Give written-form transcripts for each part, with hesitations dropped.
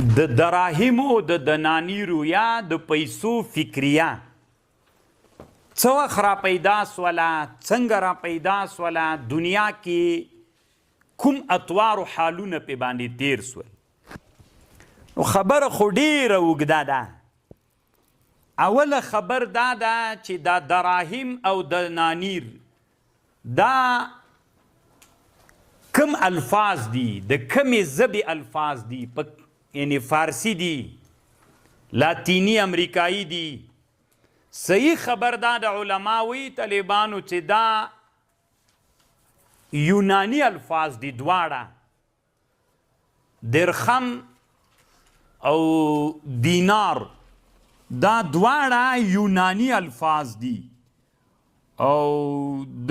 د دراهمو د دنانیرو یا د پیسو فکریه څه وخت را پیدا سوله، څنګه را پیدا سوله، دنیا کې کوم اطوار و حالونه پې باندې تیر سول. نو خبره خو ډېره اوږده ده. اوله خبر دا ده چې دا دراهم او دنانیر دا کم الفاظ دي، د کمې ژبې الفاظ دي، یعنی فارسی دي، لاتینی امریکایی دي. صحیح خبر دا د علماوی طالبانو چې دا یونانی الفاظ دي دواړه، درخم او دینار دا دواړه یونانی الفاظ دي. او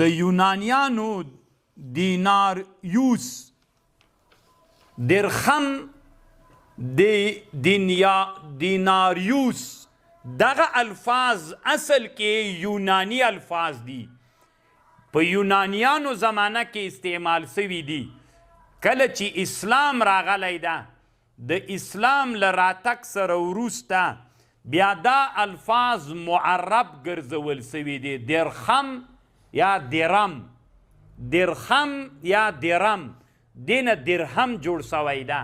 د یونانیانو دینار یوس، درخم دیناریوس، دغه الفاظ اصل کې یونانی الفاظ دي، په یونانیانو زمانه کې استعمال سوي دي. کله چې اسلام راغلی ده، د اسلام له راتګ سره وروسته بیا دا الفاظ معرب ګرځول سوي دي. درخم یا درم، درخم یا درم، دینه درهم جوړ سوی ده.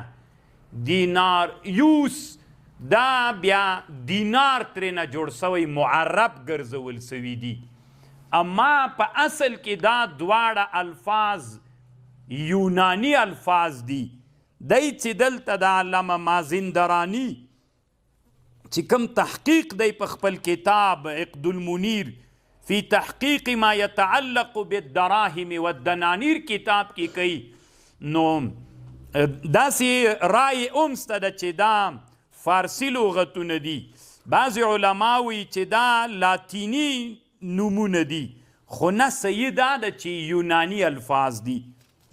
دیناریوس دا بیا دینار ترېنه جوړ سوی معرب ګرځول سوي دي. اما په اصل کې دا دواړه الفاظ یونانی الفاظ دي. دی چې دلته د علامه مازندرانی چې کوم تحقیق دی په خپل کتاب عقد المنیر فی تحقیق ما یتعلق بالدراهم والدنانیر کتاب کې کوي، نو داسې رای اومسته ده چې دا فارسی لغتونه دي. بعضې علما وایي چې دا لاتینی نومونه دي، خو نه صحیح دا ده چې یونانی الفاظ دي.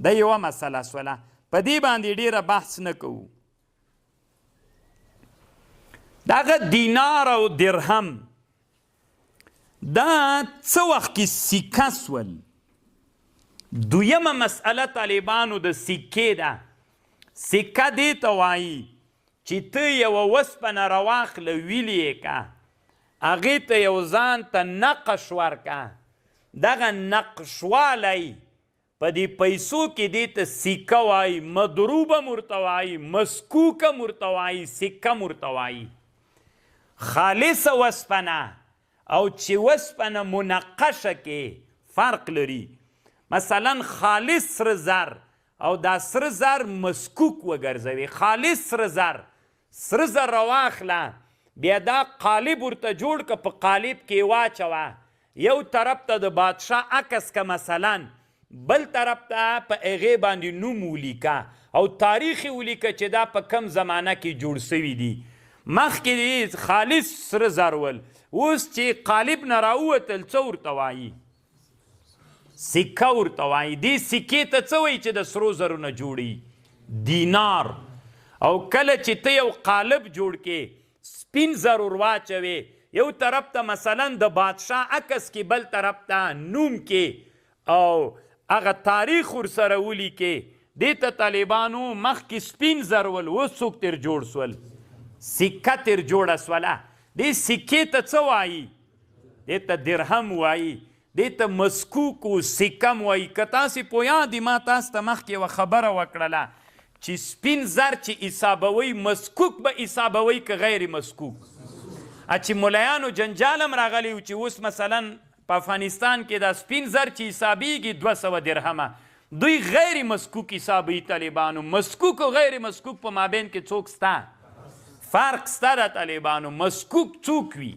دا یوه مسله سوله، په دې باندې ډیره بحث نه کوو. دغه دینار او درهم دا څه وخت کې سکه سول. دویمه مسئله طالبانو د سکې ده. سکه دې ته وایي چې ته یوه وسپنه راواخله، ویلې یې که، هغې ته یو ځان ته نقش ورکه. دغه نقشوالی په دې پیسو کې دې ته سکه وایي، مضروبه ورته وایي، مسکوکه ورته وایي، سکه ورته وایي. خالصه وسپنه او چې وسپنه منقشه کې فرق لري. مثلا خالص سره زر او دا سره زر مسکوک وګرځوي. خالص سره زر راواخله، بیا دا قالب ورته جوړ که، په قالب کې واچوه، یو طرف ته د بادشاه عکس که مثلا، بل طرف ته په هغې باندې نوم ولیکه او تاریخ یې ولیکه چې دا په کم زمانه کې جوړ سوي دي. مخکې خالص سره زر ول، اوس چې قالب نه راووتل څه ورته وایي؟ سکه ورته وایي. دې سکې ته څه وایي چې د سرو زرو نه جوړي؟ دینار. او کله چې ته یو قالب جوړ کې، سپین زر ور واچوې، یو طرف ته مثلا د بادشاه عکس کې، بل طرف ته نوم کې او هغه تاریخ ورسره ولیکې، دې ته طالبانو مخکې سپین زر ول، اوس څوک تر جوړ سول؟ سکه تر جوړه سوله. دې سکې ته څه وایي؟ دې ته درهم وایي، دې ته مسکوک و سکم وایي. که تاسې پویان دي، ما تاسو ته مخکې یوه خبره وکړله چې سپین زر چې حسابوئ، مسکوک به حسابوئ که غیر مسکوک؟ چې ملایانو جنجال هم راغلی و چې اوس مثلا په افغانستان کې دا سپین زر چې حسابیږي 200 درهمه، دوی غیر مسکوک حسابوي طالبانو. مسکوک او غیر مسکوک په مابین کې څوک سته؟ فرق سته د طالبانو. مسکوک څوک وي؟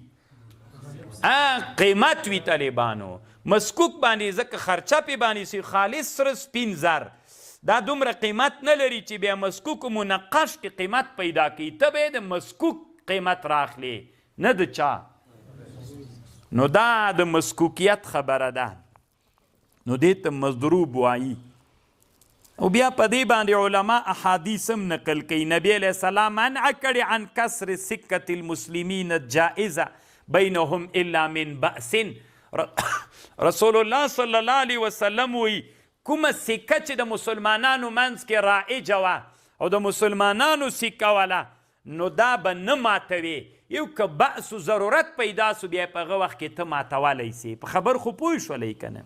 قیمت وي طالبانو. مسکوک باندې ځکه خرچه پې باندې سي، خالص سره سپین زر دا دومره قیمت نه لري چې بیا مسکوک منقش کې قیمت پیدا کوي. ته به د مسکوک قیمت راخلې، نه د چا. نو دا د مسکوکیت خبره ده. نو دې ته مضروب وایي. او بیا په دې باندې علما احادیث هم نقل کوي. نبی علیه السلام منع کړي عن کسر سکة المسلمین الجائزه بینهم الا من بأس. رسول الله صلی الله علیه وسلم وی کومه سکه چې د مسلمانانو منځ کې رایجه وه او د مسلمانانو سکه وله، نو دا به نه ماتوي. یو که بأس و ضرورت پیدا سو بیا په هغه وخت کې ته ماتولی سي. په خبر خو پوه شولی که نه؟